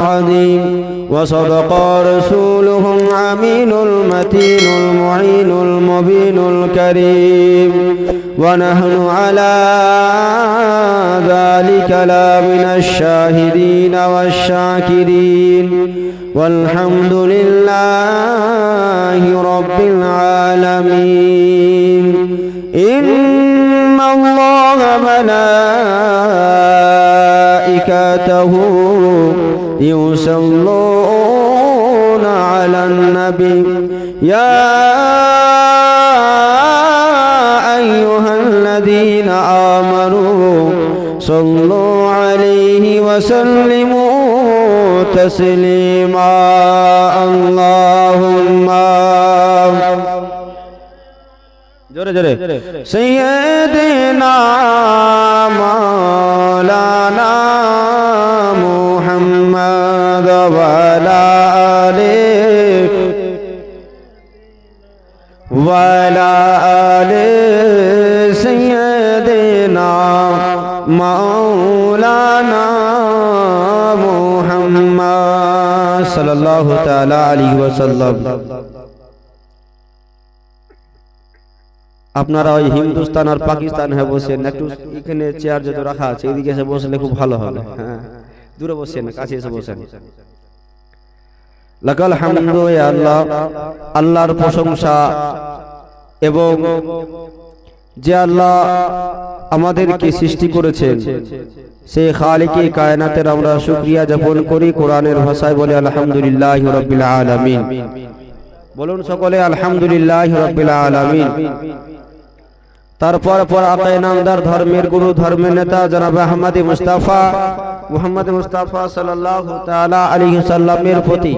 العظيم وصدق رسوله الأمين المتين المعين المبين الكريم ونحن على ذلك لا من الشاهدين والشاكرين والحمد لله رب العالمين إن الله ملائكته يصلون على النبي يا أيها الذين آمنوا صلوا عليه وسلموا تسليما اللهم जोरे जोरे सैयदना मौलाना मुहम्मद वाला आले सैयदना मौलाना मुहम्मद सल्लल्लाहु ताला अलैहि वसल्लम। আপনারা ওই হিন্দুস্তান আর পাকিস্তান হয়ে বসেন, একটু এখানে চেয়ার যত রাখা আছে এদিকে এসে বসলে খুব ভালো হবে। হ্যাঁ, দূরে বসেন, কাছে এসে বসেন। লাকাল হামদু ইয়া আল্লাহ, আল্লাহর প্রশংসা এবং যে আল্লাহ আমাদেরকে সৃষ্টি করেছেন সেই খালিকে কায়নাতের আমরা শুকরিয়া জ্ঞাপন করি। কোরআনের ভাষায় বলে আলহামদুলিল্লাহি রাব্বিল আলামিন। বলুন সকলে আলহামদুলিল্লাহি রাব্বিল আলামিন। তারপর আকায়ে নামদার ধর্মের গুরু ধর্মের নেতা জনাব আহমদ মুস্তাফা মুহাম্মদ মুস্তাফা সাল্লাল্লাহু তাআলা আলাইহি সাল্লামের প্রতি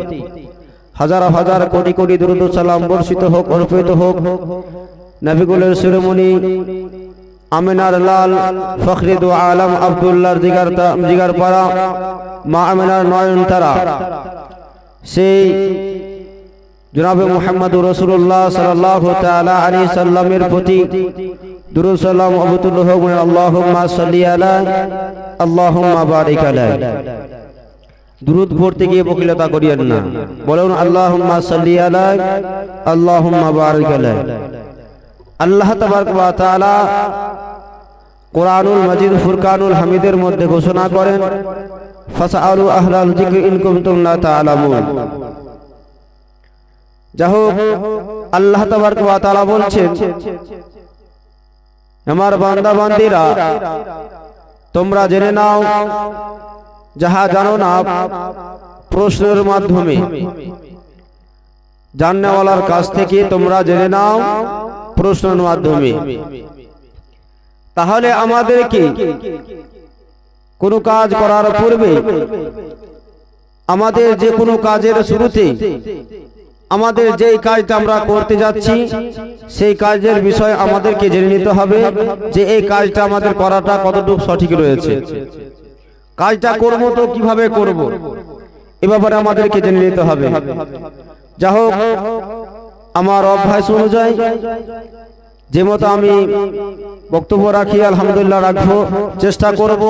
হাজার হাজার কোটি কোটি দরুদ ও সালাম বর্ষিত হোক, অর্পিত হোক। নবীগুলোর শিরোমণি আমিনার লাল ফখরে দু আলম আব্দুল্লাহর জিগার পাড়া মা আমিনার নয়নতারা সেই জনাবে মুহাম্মদুর রাসূলুল্লাহ সাল্লাল্লাহু তাআলা আলাইহি সাল্লামের প্রতি দুরূদ সালাম অবতীর্ণ হোক। আল্লাহুম্মা সাল্লি আলা আল্লাহুম্মা বারিক আলা। দুরূদ পড়তে গিয়ে বকিলতা করিয়েন না, বলুন আল্লাহুম্মা সাল্লি আলা আল্লাহুম্মা বারিক আলা। আল্লাহ তাবারক ওয়া তাআলা কোরআনুল মাজিদ ফুরকানুল হামিদের মধ্যে ঘোষণা করেন ফাসআলু আহলাল যিকরি ইন কুনতুম লা তা'লামুন। যাহোক আল্লাহ তাবারক ওয়া তাআলা বলছেন, আমার বান্দা বান্দীরা তোমরা জেনে নাও যাহা জানো না প্রশ্নের মাধ্যমে, জাননেওয়ালার কাছ থেকে তোমরা জেনে নাও প্রশ্নের মাধ্যমে। তাহলে আমাদেরকে কোনো কাজ করার পূর্বে, আমাদের যে কোনো কাজের শুরুতে আমাদের যেই কাজটা আমরা করতে যাচ্ছি সেই কাজের বিষয় আমাদেরকে জেনে নিতে হবে যে এই কাজটা আমাদের করাটা কতটুকু সঠিক রয়েছে। কাজটা করব তো কিভাবে করব এ ব্যাপারে আমাদেরকে জেনে নিতে হবে। যা হোক, আমার অভ্যাস অনুযায়ী যে মতো আমি বক্তব্য রাখি আলহামদুলিল্লাহ রাখবো, চেষ্টা করব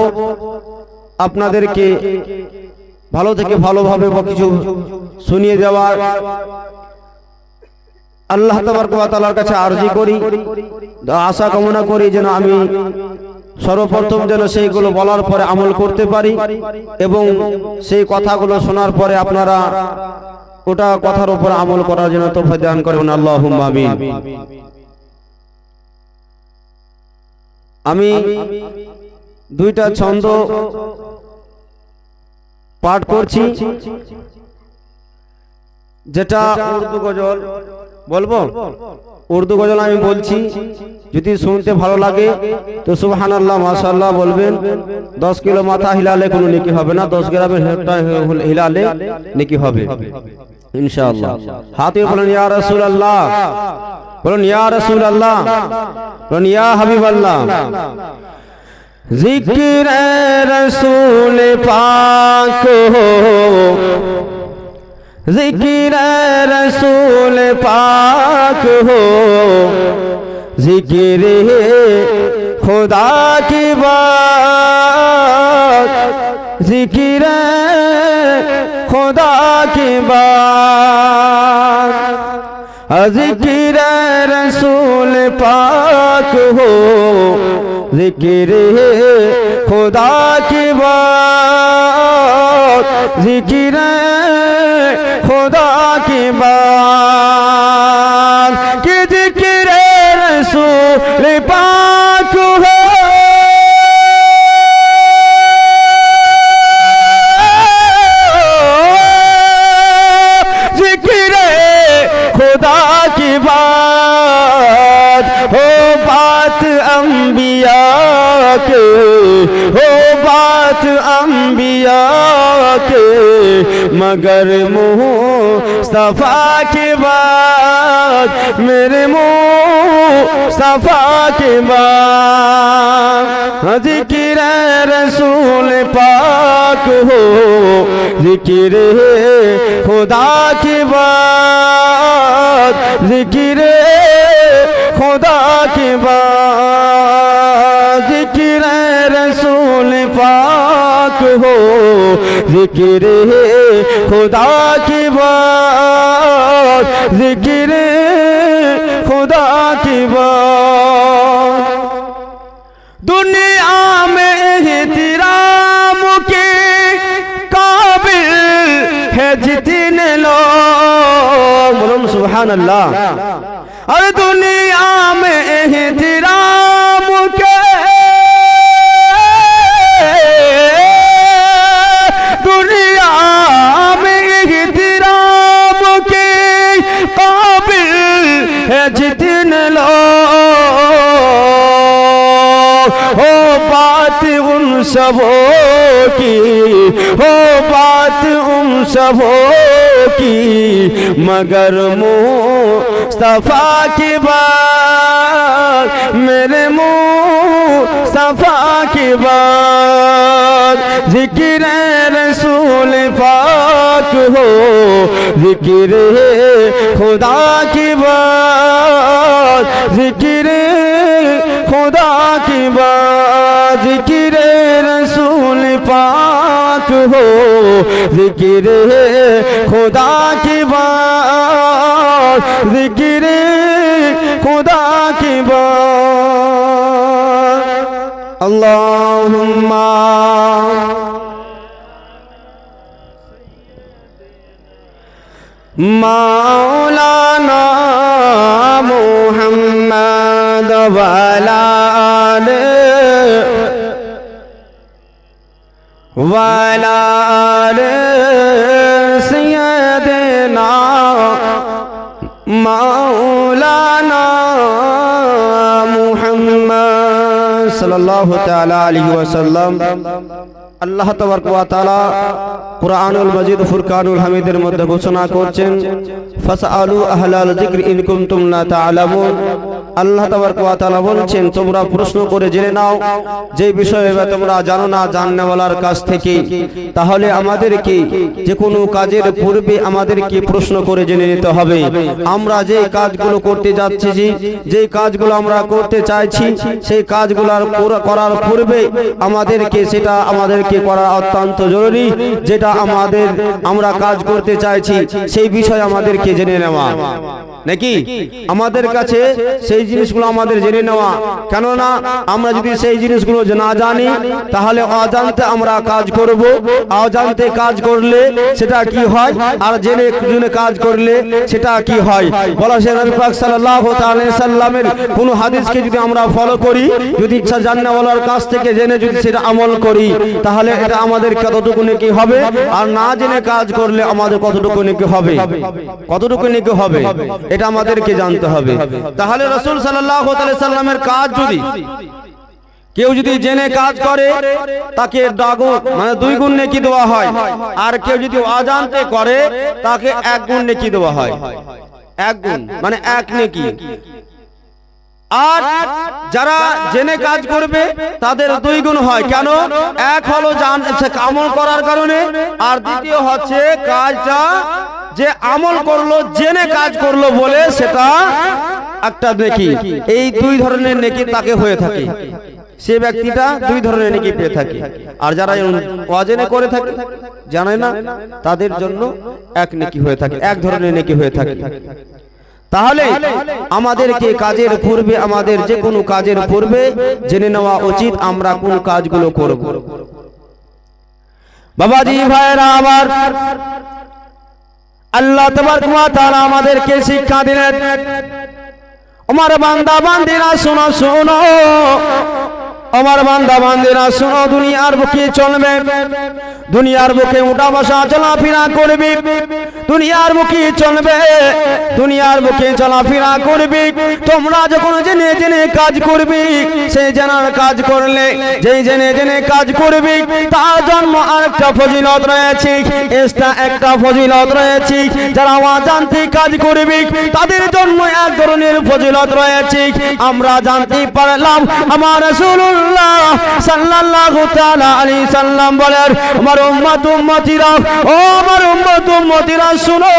আপনাদেরকে ভালো থেকে ভালোভাবে কিছু শুনিয়ে দেওয়ার। আল্লাহ তাবারক ওয়া তাআলার কাছে আরজি করি, আশা কামনা করি যেন আমি সর্বপ্রথম যেন সেইগুলো বলার পরে আমল করতে পারি এবং সেই কথাগুলো শোনার পরে আপনারা ওটা কথার উপর আমল করার জন্য তৌফিক দান করুন। আল্লাহুম্মা আমিন। আমি দুইটা ছন্দ পাঠ করছি, যেটা উর্দু গজল বলবো। উর্দু গজল আমি বলছি, যদি শুনতে ভালো লাগে তো সুবহানাল্লাহ মাশাআল্লাহ বলবেন। 10 কিলো মাথা হিলালে কোনো নেকি হবে না, 10 গ্রামের হেডটা হিলালে নেকি হবে ইনশাআল্লাহ। হাতে বলেন ইয়া রাসূলুল্লাহ, বলেন ইয়া রাসূলুল্লাহ, বলেন ইয়া হাবিবাল্লাহ। जिक्र रसूल पाक हो, जिक्र रसूल पाक हो, जिक्र खुदा की बात, जिक्र खुदा की बात, ज़िक्र रसूल पाक हो, ज़िक्र खुदा की बात, ज़िक्र खुदा की बात, कि ज़िक्र रसूल पाक हो, खुदा की बात हो, बात अंबिया के हो, बात अंबिया के, मगर मुस्तफा की बात, मेरे मुस्तफा की बात, ज़िक्र रसूल पाक हो, ज़िक्र खुदा की बात, ज़िक्र खुदा की बात, ज़िक्र रसूल पाक हो, ज़िक्र खुदा की बात, ज़िक्र खुदा की बात। दुनिया में एहतराम के काबिल है जितने लोग, बोलो सुभान अल्लाह। और दुनिया में एहतराम के, दुनिया में एहतराम के काबिल है जितने लोग, हो बात उन सबों की, हो बात उन सबों की, मगर मुस्तफा की बात, मेरे मुस्तफा की बात, ज़िक्र रसूल पाक हो, ज़िक्र खुदा की बात, ज़िक्र खुदा की बात, ज़िक्र रसूल पाक हो, ज़िक्र खुदा की बात, ज़िक्र खुदा की बात। अल्लाहुम्मा मौलाना मुहम्मद वाला वाला सैयदना मौलाना मुहम्मद सल्लल्लाहु तआला अलैहि वसल्लम। আল্লাহ তাবারক ওয়া তাআলা কুরআনুল মাজিদ ফুরকানুল হামিদের মধ্যে ঘোষণা করছেন, ফাসআলু আহলাল যিকরি ইন কুনতুম লা তা'লামুন। আল্লাহ তাবারক ওয়া তাআলা বলছেন, তোমরা প্রশ্ন করে জেনে নাও যে বিষয়ে তোমরা জানো না জাননেওয়ালার কাছ থেকে। তাহলে আমাদেরকে যে কোনো কাজের পূর্বে আমাদেরকে প্রশ্ন করে জেনে নিতে হবে। আমরা যে কাজগুলো করতে যাচ্ছি, যে কাজগুলো আমরা করতে চাইছি, সেই কাজগুলো করার পূর্বে আমাদেরকে সেটা আমাদেরকে করা অত্যন্ত জরুরি। যেটা আমরা কাজ করতে চাইছি সেই বিষয় আমাদেরকে জেনে নেওয়া, নাকি আমাদের কাছে সেই জিনিসগুলো আমাদের জেনে নেওয়া। কেননা আমরা যদি সেই জিনিসগুলো না জানি তাহলে অজান্তে আমরা কাজ করব। অজান্তে কাজ করলে সেটা কি হয়, আর জেনে জেনে কাজ করলে সেটা কি হয়। বলা হয়েছে নবী পাক সাল্লাল্লাহু আলাইহি সাল্লামের কোন হাদিসকে যদি আমরা ফলো করি, যদি ইচ্ছা জাননেওয়ালার কাছ থেকে জেনে যদি সেটা আমল করি, তাহলে এটা আমাদের কতটুকু নেকি হবে, আর না জেনে কাজ করলে আমাদের কতটুকু নেকি হবে, কতটুকু নেকি হবে, এটা আমাদেরকে জানতে হবে। তাহলে রাসূল সাল্লাল্লাহু আলাইহি সাল্লামের কাজ যদি কেউ যদি জেনে কাজ করে তাকে মানে 2 গুণ নেকি দেওয়া হয়, আর কেউ যদি অজান্তে করে তাকে 1 গুণ নেকি দেওয়া হয়। 1 গুণ মানে 1 নেকি। আর যারা জেনে কাজ করবে তাদের 2 গুণ হয়। কেন? এক হলো আমল করার কারণে, আর দ্বিতীয় হচ্ছে কাজটা যে আমল করলো জেনে কাজ করলো বলে সেটা একটা নেকি। এই 2 ধরনের নেকি তাকে হয়ে থাকে। সে ব্যক্তিটা দুই ধরনের নেকি পেয়ে থাকে। আর যারা অজেনে করে থাকে, জানে না, তাদের জন্য এক নেকি হয়ে থাকে, এক ধরনের নেকি হয়ে থাকে। তাহলে আমাদেরকে কাজের পূর্বে, আমাদের যে কোনো কাজের পূর্বে জেনে নেওয়া উচিত আমরা কোন কাজগুলো করব। বাবাজি ভাইরা আমার, আল্লাহ তাবারক ওয়া তাআলা আমাদেরকে শিক্ষা দিলেন, আমার বান্দা বান্দিরা শোনো শোনো, আমার বান্দা বান্দিরা শোনো, দুনিয়ার বুকে চলবে, দুনিয়ার বুকে উঠা বসা চলাফেরা করবি, দুনিয়ার বুকে চলবে, দুনিয়ার বুকে চলাফেরা করবি। তোমরা যখন জেনে জেনে কাজ করবি, সেই জানার কাজ করলে, যেই জেনে জেনে কাজ করবি, তার জন্ম আরেকটা ফজিলত রয়েছে, এক্সট্রা একটা ফজিলত রয়েছে। যারা অজান্তে কাজ করবি, তাদের জন্য এক ধরনের ফজিলত রয়েছে। আমরা জানতে পারলাম আমার রাসূলুল্লাহ সাল্লাল্লাহু তাআলা আলাইহি সাল্লাম বলেন, আমার উম্মত উম্মতিরা, ও আমার উম্মত উম্মতিরা শুনো,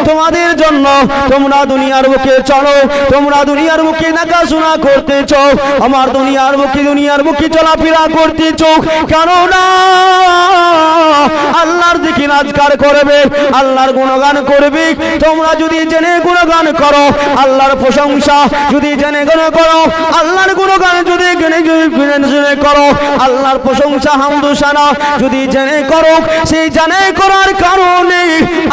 তোমাদের জন্য, তোমরা দুনিয়ার বুকে চলো, তোমরা দুনিয়ার বুকে দেখাশোনা করতেছ, আমার দুনিয়ার বুকে চলাফেরা করতেছ, কেননা আল্লাহর জিকির আজকার করবে, আল্লাহর গুণগান করবে। তোমরা যদি জেনে গুণগান করো, আল্লাহর প্রশংসা যদি জেনে গুণ করো, আল্লাহর গুণগান যদি জেনে করো, আল্লাহর প্রশংসা হামদু সানা যদি জেনে করো, সেই জেনে করার কারণে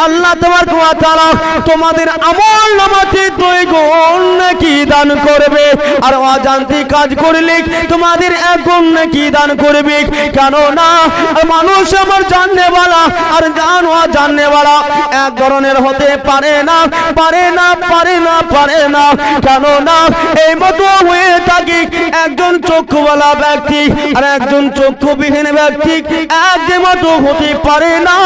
আল্লাহ তাবারক ওয়া তাআলা তোমাদের আমল নামাতে 2 গুণ নেকি দান করবে। আর অজান্তে কাজ করলে তোমাদের 1 গুণ নেকি দান করবে। কেননা মানুষ আমার জাননেওয়ালা আর জাননেওয়ালা এক ধরনের হতে পারে না, পারে না, পারে না, পারে না। কেননা এই মতো হয়ে থাকে, একজন চক্ষুওয়ালা ব্যক্তি আর একজন চক্ষুবিহীন ব্যক্তি এক যে মতো হতে পারে না।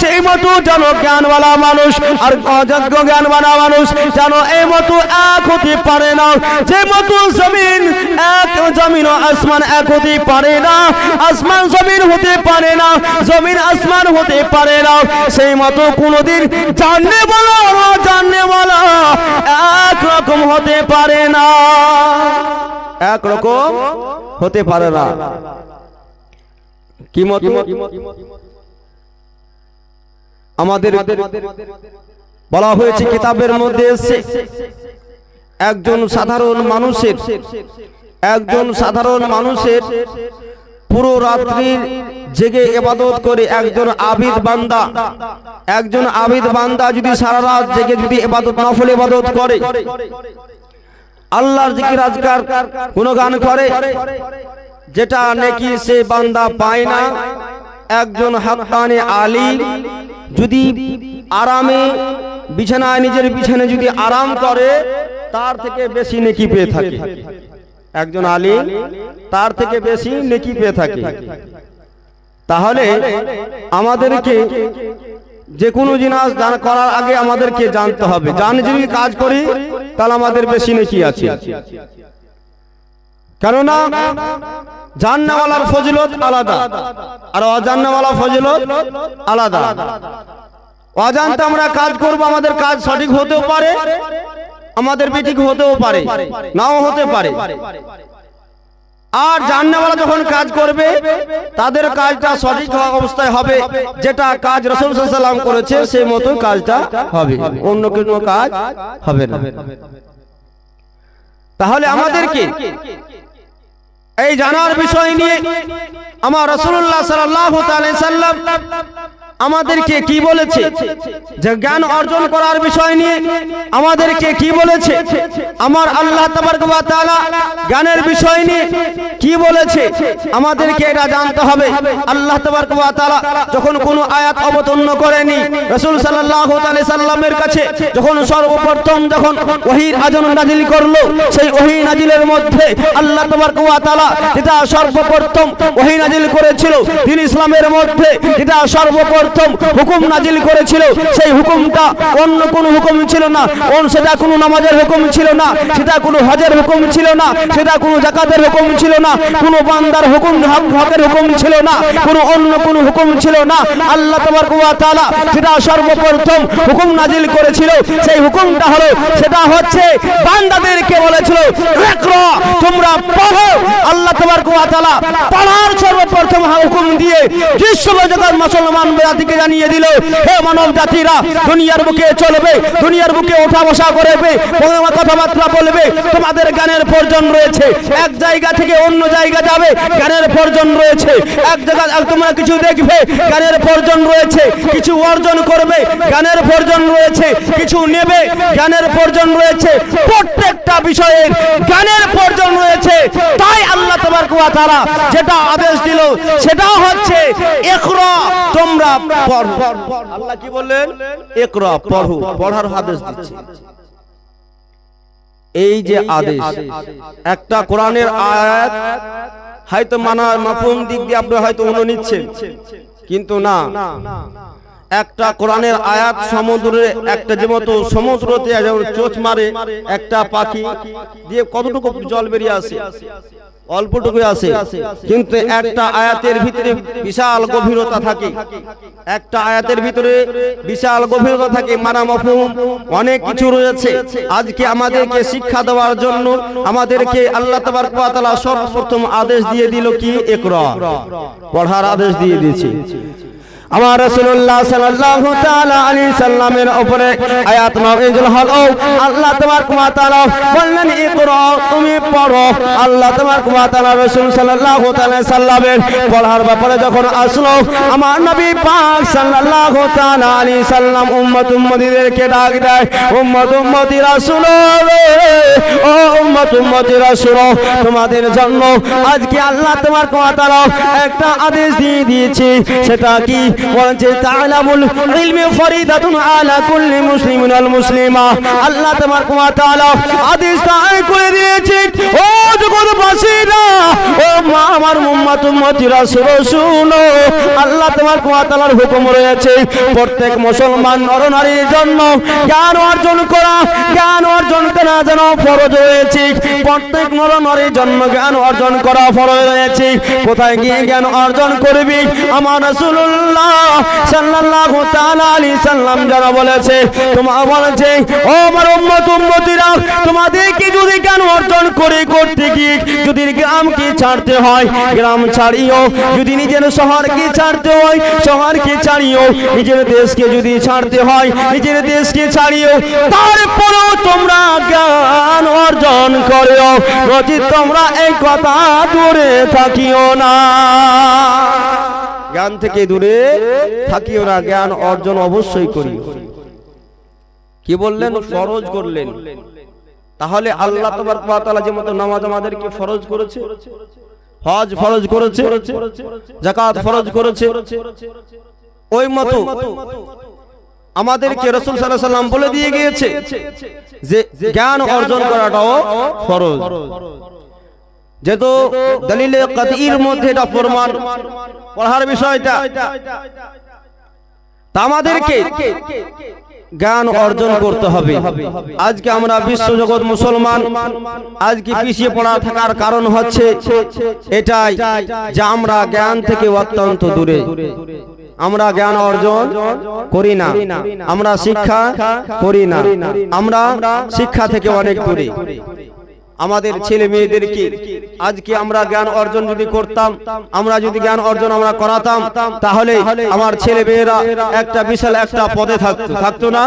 সেই মতো যেন জ্ঞানওয়ালা মানুষ আর অযোগ্য জ্ঞানওয়ালা মানুষ যেন এই মতো এক হতে পারে না। যে মতো জমিন এক, জমিন ও আসমান এক হতে পারে না, আসমান জমিন হতে পারে না, জমিন আসমান হতে পারে না। সেই মতো কোনদিন জাননেওয়ালা অজাননেওয়ালা এক রকম হতে পারে না, এক রকম হতে পারে না। কি মত? আমাদের বলা হয়েছে কিতাবের মধ্যে এসেছে, একজন সাধারণ মানুষের পুরো রাত্রি জেগে ইবাদত করে একজন আবিদ বান্দা যদি সারা রাত জেগে যদি ইবাদত নফল ইবাদত করে, আল্লাহর জিকির আজকার গুণগান করে, যেটা নেকি সে বান্দা পায় না। একজন হাক্কানি আলিম যদি আরামে বিছানায়, নিজের বিছানায় যদি আরাম করে, তার থেকে বেশি নেকি পেয়ে থাকে। একজন আলিম তার থেকে বেশি নেকি পেয়ে থাকে। তাহলে আমাদেরকে যে কোনো জিনিস দান করার আগে আমাদেরকে জানতে হবে, যদি কাজ করি তাহলে আমাদের বেশি নেকি আছে। কেননা জান্নাওয়ালার ফজিলত আলাদা আর অজান্নাওয়ালার ফজিলত আলাদা। অজান্তে আমরা কাজ করব, আমাদের কাজ সঠিক হতেও পারে, আমাদের বেঠিক হতেও পারে, নাও হতে পারে। আর জান্নাওয়ালা যখন কাজ করবে, তাদের কাজটা সঠিক অবস্থায় হবে, যেটা কাজ রাসূল সাল্লাল্লাহু আলাইহি ওয়াসাল্লাম করেছে সেই মতো কাজটা হবে, অন্য কোনো কাজ হবে না। তাহলে আমাদেরকে এই জানার বিষয় নিয়ে আমার রাসূলুল্লাহ সাল্লাল্লাহু আলাইহি ওয়াসাল্লাম আমাদেরকে কি বলেছে, যে জ্ঞান অর্জন করার বিষয় নিয়ে আমাদেরকে কি বলেছে, আমার আল্লাহ তাবারক ওয়া তাআলা জ্ঞানের বিষয় নিয়ে কি বলেছে, আমাদেরকে এটা জানতে হবে। আল্লাহ তাবারক ওয়া তাআলা যখন কোনো আয়াত অবতীর্ণ করেনি, রাসূল সাল্লাল্লাহু আলাইহি সাল্লামের কাছে যখন সর্বপ্রথম যখন ওহীর আযান নাযিল করলো, সেই ওহী নাযিলের মধ্যে আল্লাহ তাবারক ওয়া তাআলা যেটা সর্বপ্রথম ওহী নাযিল করেছিল দ্বীন ইসলামের মধ্যে, যেটা সর্বপ্রথম সর্বপ্রথম হুকুম নাজিল করেছিল সেই হুকুমটা অন্য কোনো হুকুম ছিল না, সেটা কোনো নামাজের হুকুম ছিল না, সেটা কোনো হজের হুকুম ছিল না, সেটা কোনো যাকাতের হুকুম ছিল না, কোনো বান্দার হুকুম হকের হুকুম ছিল না, কোনো অন্য কোনো হুকুম ছিল না। আল্লাহ তাবারক ওয়া তাআলা সেটা সর্বপ্রথম হুকুম নাজিল করেছিল। সেই হুকুমটা হলো, সেটা হচ্ছে বান্দাদেরকে বলেছিল ইকরা, তোমরা পড়ো। আল্লাহ তাবারক ওয়া তাআলা পড়ার সর্বপ্রথম হুকুম দিয়ে বিশ্ব জগৎ মুসলমান জাতিকে জানিয়ে দিল, হে মানব জাতিরা, দুনিয়ার বুকে চলবে, দুনিয়ার বুকে ওঠা বসা করবে, কথাবার্তা বলবে, তোমাদের জ্ঞানের প্রয়োজন রয়েছে। এক জায়গা থেকে অন্য জায়গা যাবে, জ্ঞানের প্রয়োজন রয়েছে। এক জায়গায় তোমরা কিছু দেখবে, জ্ঞানের প্রয়োজন রয়েছে। কিছু অর্জন করবে, জ্ঞানের প্রয়োজন রয়েছে। কিছু নেবে, জ্ঞানের প্রয়োজন রয়েছে। প্রত্যেকটা বিষয়ে জ্ঞানের প্রয়োজন রয়েছে। তাই আল্লাহ তাবারক ওয়া তাআলা যেটা আদেশ দিল সেটা হচ্ছে ইকরা, তোমরা পড়ো। আল্লাহ কি বললেন? ইকরা, পড়ো, পড়ার আদেশ দিচ্ছে। এই যে আদেশ, একটা কোরআনের আয়াত হয়তো মাফহুম দিক দিয়ে আপনি হয়তো মনে নিচ্ছেন, কিন্তু না, একটা কোরআনের আয়াত সমুদ্রে, একটা যে মতো সমুদ্রতে চোঁচ মারে একটা পাখি দিয়ে কতটুকু জল বেরিয়ে আসে, অল্পটুকু আসে, কিন্তু একটা আয়াতের ভিতরে বিশাল গভীরতা থাকে। একটা আয়াতের ভিতরে বিশাল গভীরতা থাকে, মানা মাফহুম অনেক কিছু রয়েছে। আজকে আমাদেরকে শিক্ষা দেওয়ার জন্য আমাদেরকে আল্লাহ তাবারক ওয়া তাআলা সর্বপ্রথম আদেশ দিয়ে দিল কি? ইকরা, পড়ার আদেশ দিয়ে দিয়েছে। আমার রাসূলুল্লাহ সাল্লাল্লাহু তাআলা আলাইহি সাল্লামের উপরে আয়াত নাযিল হলো। আল্লাহ তাবারক ওয়া তাআলা বললেন ইকরা, তুমি পড়ো। আল্লাহ তাবারক ওয়া তাআলা রাসূল সাল্লাল্লাহু তাআলা সাল্লামের পড়ার ব্যাপারে যখন আসলো, আমার নবী পাক সাল্লাল্লাহু তাআলা আলাইহি সাল্লাম উম্মতিদেরকে ডাক দেয়, উম্মতি রাসূল, ও উম্মতি রাসূল, তোমাদের জন্য আজকে আল্লাহ তাবারক ওয়া তাআলা একটা আদেশ দিয়ে দিয়েছে। সেটা কি? বলছে তাআলামুল ইলমি ফরিদাতুন আলা কুল্লি মুসলিমিন ওয়াল মুসলিমা। আল্লাহ তাবারক ওয়া তাআলা আদেশ দায় করে দিয়েছে, ও জগৎবাসীরা, ও আমার উম্মতিরা শুনো, আল্লাহ তাবারক ওয়া তাআলার হুকুম রয়েছে প্রত্যেক মুসলমান নরনারীর জন্য জ্ঞান অর্জন করা, জ্ঞান অর্জন করা যেন ফরজ রয়েছে। প্রত্যেক নরনারীর জন্য জ্ঞান অর্জন করা ফরজ রয়েছে। কোথায় গিয়ে জ্ঞান অর্জন করবি? আমার রাসূলুল্লাহ সাল্লাল্লাহু তাআলা আলাইহি সাল্লাম যারা বলেছে, তোমার বলেছে, ও আমার উম্মতিরা, তোমাদেরকে যদি জ্ঞান অর্জন করতে গিয়ে যদি গ্রামকে ছাড়তে হয়, গ্রাম ছাড়িও। যদি নিজের শহরকে ছাড়তে হয়, শহরকে ছাড়িও। নিজের দেশকে যদি ছাড়তে হয়, নিজের দেশকে ছাড়িও। তারপরেও তোমরা জ্ঞান অর্জন করো, নচেৎ তোমরা এই কথা দূরে থাকিও না। জ্ঞান থেকে দূরে থাকিও না, জ্ঞান অর্জন অবশ্যই করিও। কি বললেন? ফরজ করলেন। তাহলে আল্লাহ তাবারক ওয়া তাআলা যে মতো নামাজ আমাদেরকে ফরজ করেছে, হজ ফরজ করেছে, যাকাত ফরজ করেছে, ওই মতো আমাদেরকে রাসূল সাল্লাল্লাহু আলাইহি সাল্লাম বলে দিয়ে গিয়েছে যে জ্ঞান অর্জন করাটাও ফরজ। যেহেতু দলিলে কাতঈর মধ্যে এটা প্রমাণ, পড়ার বিষয়টা, তা আমাদেরকে জ্ঞান অর্জন করতে হবে। আজকে আমরা বিশ্বজগৎ মুসলমান আজকে পিছিয়ে পড়া থাকার কারণ হচ্ছে এটাই যে আমরা জ্ঞান থেকে অত্যন্ত দূরে, আমরা জ্ঞান অর্জন করি না, আমরা শিক্ষা করি না, আমরা শিক্ষা থেকে অনেক দূরে। আমাদের ছেলে মেয়েদেরকে আজকে আমরা জ্ঞান অর্জন যদি করতাম, আমরা যদি জ্ঞান অর্জন আমরা করাতাম, তাহলে আমার ছেলে মেয়েরা একটা বিশাল একটা পদে থাকতো না,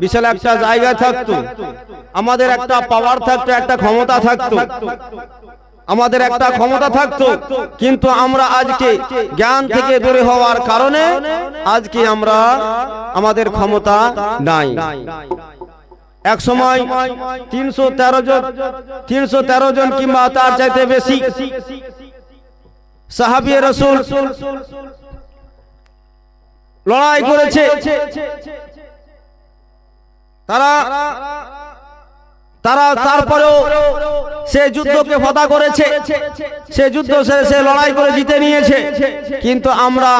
বিশাল একটা জায়গায় থাকতো, আমাদের একটা পাওয়ার থাকতো, একটা ক্ষমতা থাকতো, আমাদের একটা ক্ষমতা থাকতো। কিন্তু আমরা আজকে জ্ঞান থেকে দূরে হওয়ার কারণে আজকে আমরা আমাদের ক্ষমতা নাই। এক সময় 313 জন কিংবা তার চাইতে বেশি সাহাবী রাসূল লড়াই করেছে। তারা তারপরেও সে যুদ্ধকে ফতা করেছে, সে যুদ্ধ সে লড়াই করে জিতে নিয়েছে। কিন্তু আমরা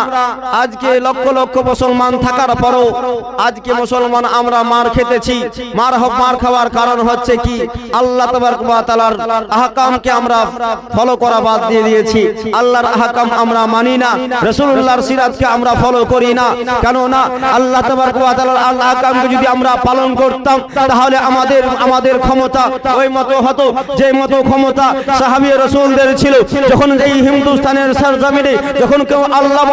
আজকে লক্ষ লক্ষ মুসলমান থাকার পরও আজকে মুসলমান আমরা মার খেতেছি। মার খাওয়ার কারণ হচ্ছে কি, আল্লাহ তাবারক ওয়া তাআলার আহকামকে আমরা ফলো করা বাদ দিয়ে দিয়েছি। আল্লাহর আহকাম আমরা মানি না, রাসূলুল্লাহর সিরাতকে আমরা ফলো করি না। কেন না, আল্লাহ তাবারক ওয়া তাআলার আহকামকে যদি আমরা পালন করতাম তাহলে আমাদের ক্ষমতা ওই মতো হতো যে মতো ক্ষমতা সাহাবী রাসূলদের ছিল। যখন এই হিন্দুস্তানের সরজমিনে যখন কেউ আল্লাহ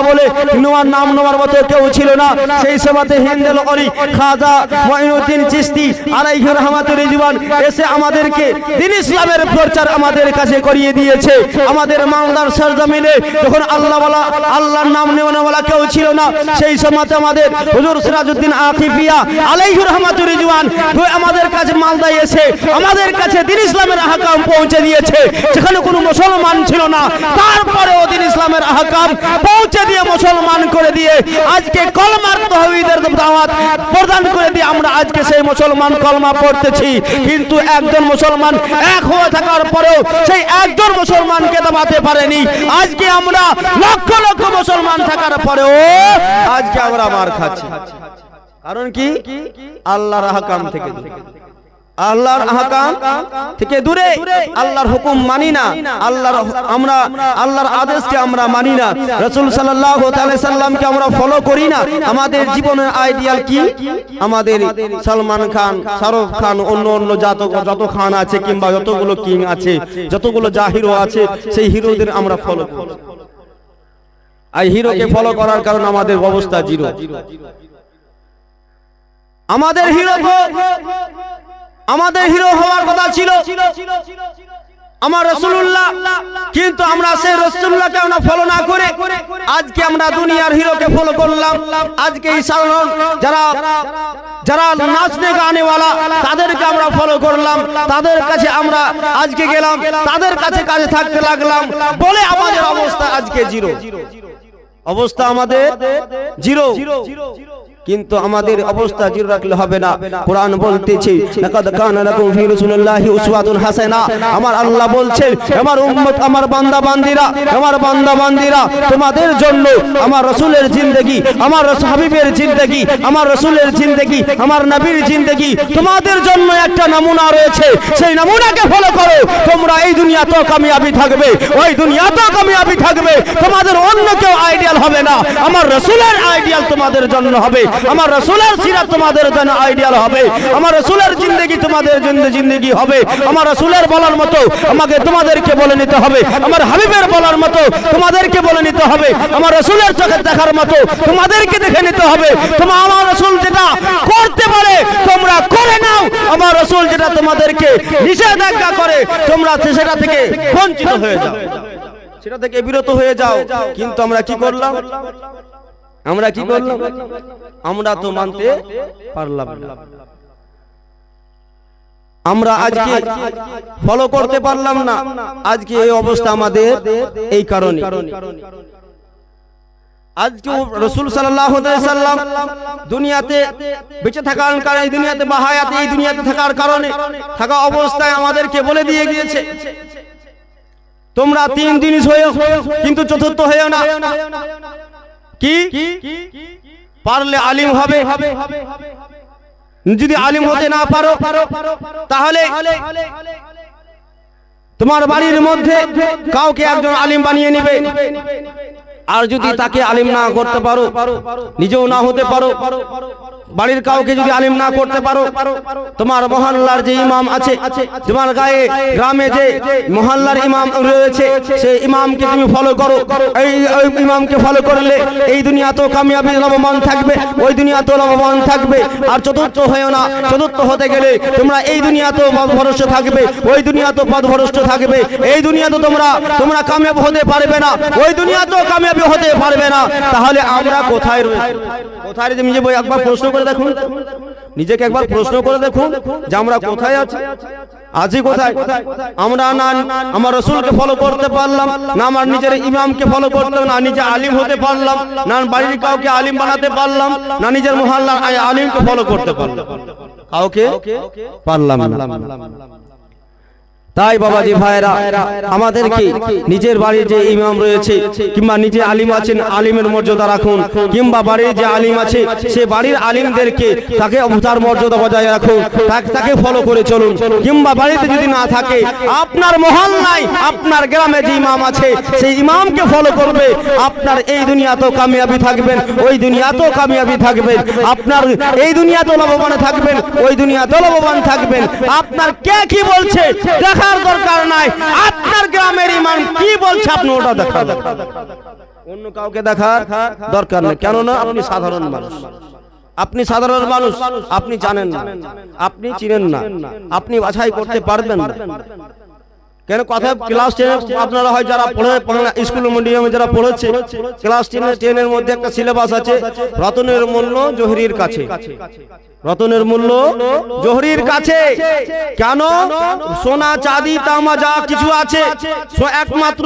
বলে নেওয়ার নাম নেওয়ার মতো কেউ ছিল না, সেই সময়তে হিন্দেল অলি খাজা মুঈনুদ্দিন চিশতি আলাইহি রাহমাতুর রিজওয়ান এসে আমাদেরকে দ্বীন ইসলামের প্রচার আমাদের কাছে করিয়ে দিয়েছে। আমাদের মালদার সরজমিনে যখন আল্লাহর নাম নেওয়ালা কেউ ছিল না, সেই সময়তে আমাদের হুজুর সিরাজউদ্দিন আকিফিয়া আলাইহি রাহমাতুর রিজওয়ান আমাদের কাছে মালদায় এসে আমাদের কাছে দ্বীন ইসলামের আহকাম পৌঁছে দিয়েছে। যেখানে কোনো মুসলমান ছিল না, তারপরেও দ্বীন ইসলামের আহকাম পৌঁছে দিয়ে মুসলমান করে দিয়ে আজকে কলমার তাওহীদের দাওয়াত প্রদান করে দিয়ে আমরা আজকে সেই মুসলমান কলমা পড়তেছি। কিন্তু একজন মুসলমান এক হয়ে থাকার পরেও সেই একজন মুসলমানকে দাবাতে পারেনি। আজকে আমরা লক্ষ লক্ষ মুসলমান থাকার পরেও আজকে আমরা মার খাচ্ছি। কারণ কি, আল্লাহর আহকাম থেকে আল্লাহর আহকাম থেকে দূরে, আল্লাহর হুকুম মানি না, আল্লাহর আদেশকে আমরা মানি না, রাসূল সাল্লাল্লাহু আলাইহি সাল্লামকে আমরা ফলো করি না। আমাদের জীবনের আইডিয়াল কি, আমাদের সালমান খান, শাহরুখ খান, অন্য যত খান আছে কিংবা যতগুলো কিং আছে, যতগুলো যা হিরো আছে, সেই হিরোদের আমরা ফলো করি। আর হিরোকে ফলো করার কারণে আমাদের অবস্থা জিরো। আমাদের হিরো হওয়ার কথা ছিল আমার রাসূলুল্লাহ, কিন্তু আমরা সেই রাসূলুল্লাহকে আমরা ফলো না করে আজকে আমরা দুনিয়ার হিরোকে ফলো করলাম। আজকে যারা নাচনে গানে ওয়ালা তাদেরকে আমরা ফলো করলাম, তাদের কাছে আমরা আজকে গেলাম, তাদের কাছে থাকতে লাগলাম বলে আমাদের অবস্থা আজকে জিরো। অবস্থা আমাদের জিরো। কিন্তু আমাদের অবস্থা জিরো রাখলে হবে না। কোরআন বলতেছে লাকাদ কানা লাকুম ফি রাসূলিল্লাহি উসওয়াতুন হাসানা। আমার আল্লাহ বলছেন, আমার উম্মত, আমার বান্দা বান্দিরা তোমাদের জন্য আমার রাসূলের জিন্দেগি, আমার হাবিবের জিন্দেগি, আমার রাসূলের জিন্দেগি, আমার নবীর জিন্দেগি তোমাদের জন্য একটা নমুনা রয়েছে। সেই নমুনাকে ফলো করো, তোমরা এই দুনিয়াতেও কামিয়াবি থাকবে, ওই দুনিয়াতেও কামিয়াবি থাকবে। তোমাদের অন্য কেউ আইডিয়াল হবে না, আমার রাসূলের আইডিয়াল তোমাদের জন্য হবে, আমার রাসূলের সিরাত তোমাদের জন্য আইডিয়াল হবে, আমার রাসূলের জিন্দেগি তোমাদের জন্য জিন্দেগি হবে। আমার রাসূলের বলার মতো আমাকে তোমাদেরকে বলে নিতে হবে, আমার হাবিবের বলার মতো তোমাদেরকে বলে নিতে হবে, আমার রাসূলের চোখে দেখার মতো তোমাদেরকে দেখে নিতে হবে। তোমরা আমার রাসূল যেটা করতে পারে তোমরা করে নাও, আমার রাসূল যেটা তোমাদেরকে নিষেধাজ্ঞা করে তোমরা সেটা থেকে বঞ্চিত হয়ে যাও, সেটা থেকে বিরত হয়ে যাও। কিন্তু আমরা কি করলাম? আমরা তো মানতে পারলাম না, আমরা আজকে ফলো করতে পারলাম না। আজকে এই অবস্থা আমাদের এই কারণে। আজকে রাসূল সাল্লাল্লাহু আলাইহি সাল্লাম দুনিয়াতে বেঁচে থাকার কারণে, দুনিয়াতে বাহায়াতে, এই দুনিয়াতে থাকার কারণে, থাকা অবস্থায় আমাদেরকে বলে দিয়ে গিয়েছে তোমরা তিন জিনিস হয়েও কিন্তু চতুর্থ হয়েও না। কি? পারলে আলিম হবে, যদি আলিম হতে না পারো তাহলে তোমার বাড়ির মধ্যে কাউকে একজন আলিম বানিয়ে নেবে। আর যদি তাকে আলিম না করতে পারো, নিজেও না হতে পারো, বাড়ির কাউকে যদি আলিম না করতে পারো, তোমার মহল্লার যে ইমাম আছে, তোমার গ্রামে যে মহল্লার ইমাম রয়েছে, সেই ইমামকে তুমি ফলো করো। এই ইমামকে ফলো করলে এই দুনিয়াতেও কামিয়াবি লাভবান থাকবে, ওই দুনিয়াতেও লাভবান থাকবে। আর চতুর্থ হয়েও না, চতুর্থ হতে গেলে তোমরা এই দুনিয়াতেও পথভ্রষ্ট থাকবে, ওই দুনিয়াতেও পথভ্রষ্ট থাকবে। এই দুনিয়াতে তোমরা কামিয়াব হতে পারবে না, ওই দুনিয়াতেও কামিয়াবি হতে পারবে না। তাহলে আমরা কোথায় রয়েছি? কোথায়? নিজে একবার প্রশ্ন করে দেখুন, নিজেকে একবার প্রশ্ন করে দেখুন যে আমরা কোথায় আছি কোথায়? আমরা না আমার রাসূলকে ফলো করতে পারলাম, না আমার নিজের ইমামকে ফলো করতে, না নিজে আলিম হতে পারলাম, না বাড়ির কাউকে আলিম বানাতে পারলাম, না নিজের মহল্লার আলিমকে ফলো করতে পারলাম, কাউকে পারলাম না। তাই বাবাজি ভাইরা আমাদেরকে নিজের বাড়ির যে ইমাম রয়েছে কিংবা নিজে আলিম আছেন আলিমের মর্যাদা রাখুন, কিংবা বাড়ির যে আলিম আছে সে বাড়ির আলিমদেরকে তাকে তার মর্যাদা বজায় রাখুন, তাকে ফলো করে চলুন। কিংবা বাড়িতে যদি না থাকে আপনার মহল্লায় আপনার গ্রামে যে ইমাম আছে সেই ইমামকে ফলো করবে। আপনার এই দুনিয়াতেও কামিয়াবি থাকবেন, ওই দুনিয়াতেও কামিয়াবি থাকবেন। আপনার এই দুনিয়াতেও লাভবান থাকবেন, ওই দুনিয়াতেও লাভবান থাকবেন। আপনার কে কি বলছে দেখার দরকার নাই, আপনার গ্রামের ইমাম কি বলছে আপনি ওটা দেখান, অন্য কাউকে দেখার দরকার নেই। কেননা আপনি সাধারণ মানুষ, আপনি সাধারণ মানুষ, আপনি জানেন না, আপনি চিনেন না, আপনি বাছাই করতে পারবেন না। কেন কথা ক্লাস 10 আপনারা হয় যারা পড়ে বাংলা স্কুল মিডিয়ামে যারা পড়েছে ক্লাস 10 এর মধ্যে একটা সিলেবাস আছে রতনের মূল্য জহরির কাছে। রতনের মূল্য জহরির কাছে। কেন? সোনা চাঁদি তামা যা কিছু আছে একমাত্র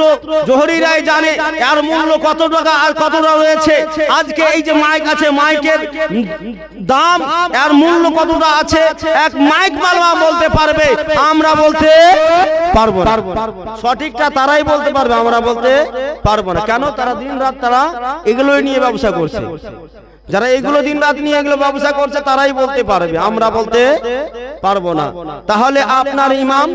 জহরিরাই জানে এর মূল্য কত টাকা আর কত টাকা রয়েছে। আজকে এই যে মাইক আছে, মাইকের দাম এর মূল্য কতটা আছে এক মাইক মালবা বলতে পারবে, আমরা বলতে পারবো না। সঠিকটা তারাই বলতে পারবে, আমরা বলতে পারবো না। কেন? তারা দিন রাত তারা এগুলোই নিয়ে ব্যবসা করছে। যারা এগুলো দিন রাত নিয়ে এগুলো ব্যবসা করছে তারাই বলতে পারবে, আমরা বলতে পারবো না। তাহলে আপনার ইমাম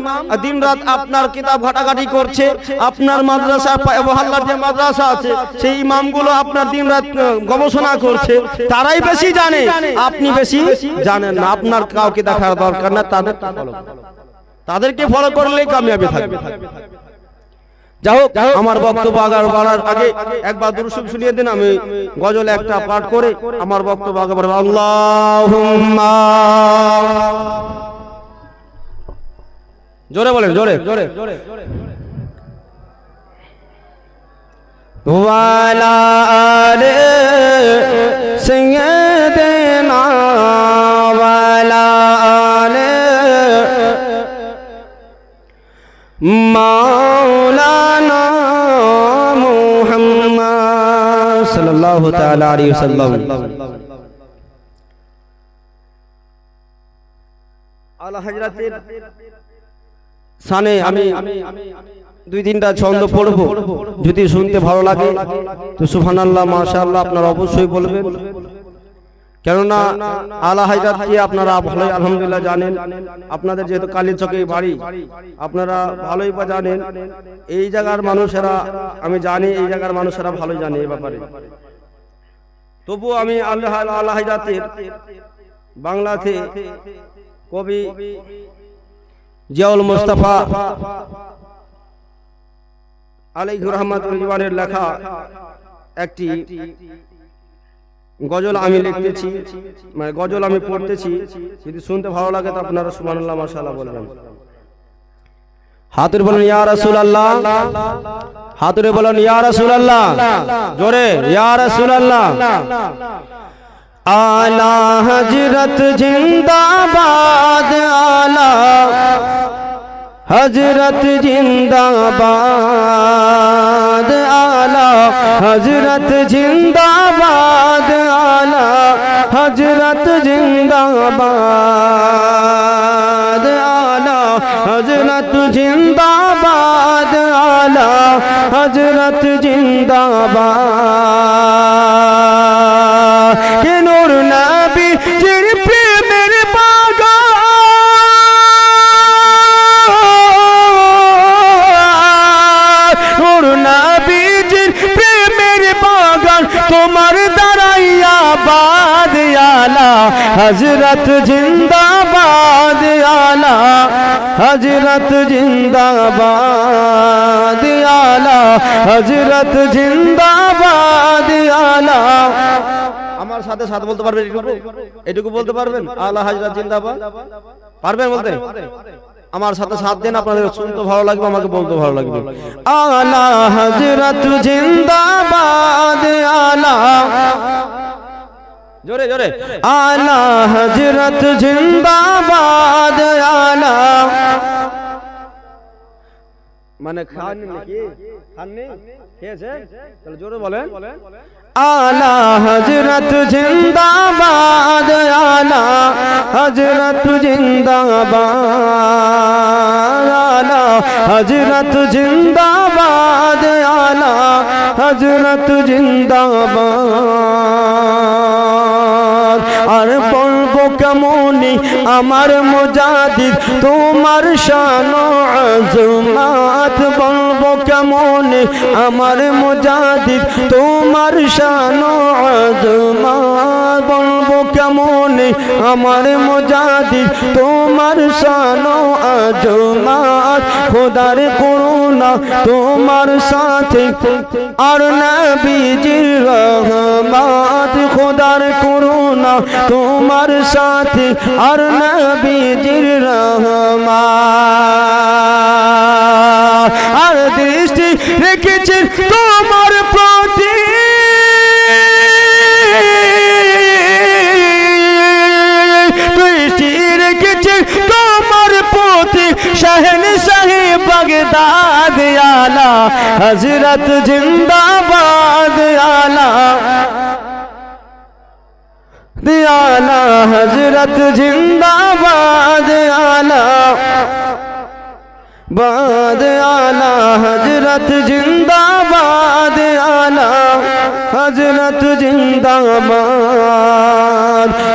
দিন রাত আপনার কিতাব ঘাটাঘাটি করছে, আপনার মাদ্রাসা মহল্লার যে মাদ্রাসা আছে সেই ইমামগুলো আপনার দিন রাত গবেষণা করছে, তারাই বেশি জানে, আপনি বেশি জানেন না। আপনার কাউকে দেখার দরকার না, তাদেরকে ফলো করলেই কামিয়াবি থাকবে। যাই হোক, আমার বক্তব্য বাড়ার আগে একবার দুরূদ শরীফ শুনিয়ে দিন, আমি গজল একটা পাঠ করে আমার বক্তব্য আগে বাড়াবো। আল্লাহুম্মা, জোরে বলেন, জোরে জোরে। ওয়ালা আলে সাইয়্যিদিনা ওয়ালা আলে মাওলানা মুহাম্মদ সাল্লাল্লাহু তাআলা আলাইহি ওয়াসাল্লাম। আলা হযরতের শানে আমি দুই তিনটা ছন্দ পড়বো, যদি শুনতে ভালো লাগে তো সুবহানাল্লাহ মাশাআল্লাহ আপনারা অবশ্যই বলবেন। কেননা আলা হযরতকে আপনারা ভালোই আলহামদুলিল্লাহ জানেন, আপনাদের যেহেতু কালীচকে বাড়ি আপনারা ভালোই বা জানেন। এই জায়গার মানুষেরা আমি জানি, এই জায়গার মানুষেরা ভালোই জানে এই ব্যাপারে। তবু আমি আলা হযরতের বাংলাতে কবি জিয়াউল মুস্তাফা আলাইহি রাহমাতুল রিজওয়ানের লেখা একটি গজল আমি লিখতেছি, মানে গজল আমি পড়তেছি। যদি শুনতে ভালো লাগে তো আপনারা সুবহানাল্লাহ মাশাআল্লাহ বলবেন। হাতুরে বলেন ইয়া রাসূলুল্লাহ, হাতুরে বলেন ইয়া রাসূলুল্লাহ, জোরে ইয়া রাসূলুল্লাহ। আলা হযরত জিন্দাবাদ, আলা হযরত জিন্দাবাদ, আলা হযরত জিন্দাবাদ, আলা হযরত জিন্দাবাদ, আলা হযরত জিন্দাবাদ, আলা হযরত জিন্দাবাদ। কে নূর নবী জির প্রেমের তোমার দাঁড়াইয়া বাদ, আলা হযরত জিন্দাবাদ, আলা হযরত জিন্দাবাদ, আলা হযরত জিন্দাবাদ, আলা। আমার সাথে সাথে বলতে পারবেন? এটুকু বলতে পারবেন? আলা হযরত জিন্দাবাদ পারবেন বলতে? আমার সাথে সাথ দেন, আপনাদের শুনতে ভালো লাগবে, আমাকে বলতে ভালো লাগবে। আলা হযরত জিন্দাবাদ, আলা জোরে জোরে, আলা হযরত জিন্দাবাদ, আলা মানে খান নাকি খান নেই খেয়েছে, তাহলে জোরে বলেন। আলা হযরত জিন্দাবাদ, আলা হযরত জিন্দাবাদ, আলা हजरत जिंदाबाद आला हजरत जिंदाबाद। আর বলবো কেমনি আমার মুজাদ্দিদ তোমার শান ও আজমাত, বলবো কেমনি আমার মুজাদ্দিদ তোমার শান ও আজমাত, বলবো কেমনি আমার মুজাদ্দিদ তোমার শান ও আজমাত। খোদার করুণা তোমার সাথে আর নবীজির রহমত, খোদার করুণা তোমার সাথে আর নবীজির রহমত। আর দৃষ্টি রেখেছে তোমার প্রতি দৃষ্টি রেখেছে তোমার প্রতি শহনশাহে বাগদাদ আলা হযরত জিন্দাবাদ আলা आला हजरत जिंदाबाद आला बाद आला हजरत जिंदाबाद आला हजरत जिंदाबाद।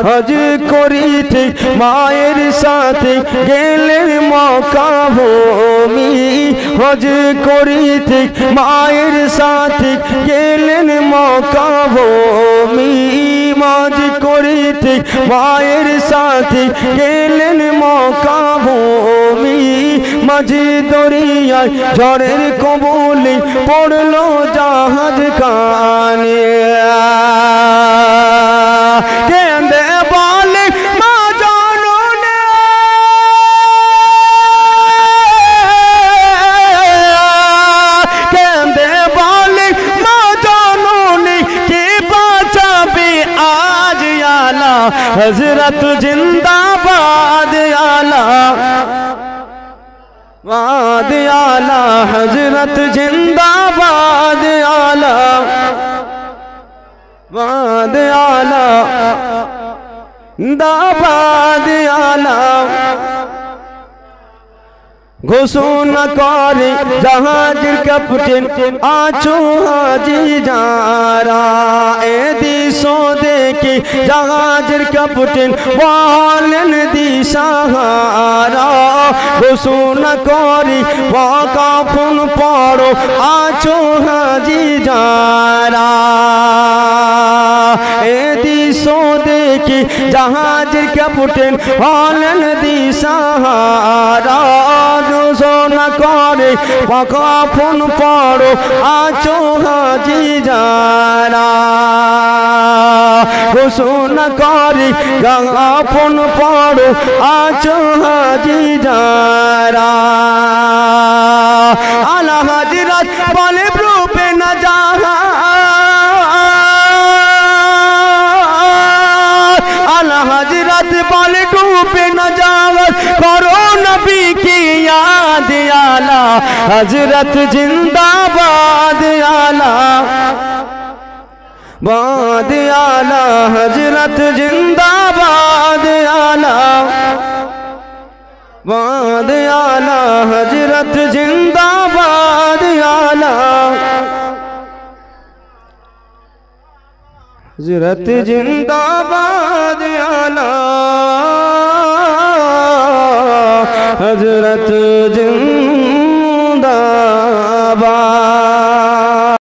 हज करिते मायर साथे गेलेन मक्का भूमि, हज करिते मायर साथे गेलेन मक्का भूमि, मौज करिते मायर साथे गेलेन मक्का भूमि। মাঝি দরিয়ায় ঝড়ের কবলে পড়লো জাহাজ কানে, কেঁদে বলে মা জননী কেঁদে বলে মা জননী কে বাঁচাবে আজ আলা হযরত জিন্দাবাদ আলা बाद आला हजरत जिंदाबाद आला बाद आला दाबाद आला। घोषणा करे জাহাজের ক্যাপ্টেন আছো হাজি যারা, এ দৃশ্য দেখে জাহাজের ক্যাপ্টেন বলেন দিশাহারা। ঘোষণা করে কাফন পড়ো আছো হাজি যারা, এ দৃশ্য দেখে জাহাজের ক্যাপ্টেন বলেন দিশাহারা। ঘোষণা করে কাফন পড়ো আছো হাজি যারা, ঘোষণা করে কাফন পড়ো আছো হাজি যারা। আলা হযরত বলে রূপে না যাহা, আলা হযরত বলে ডুবে না যাওয়া করো নবী কি याद आला हजरत जिंदाबाद आला बाद आला हजरत जिंदाबाद आला बाद आला हजरत जिंदाबाद आला हजरत जिंदाबाद आला हजरत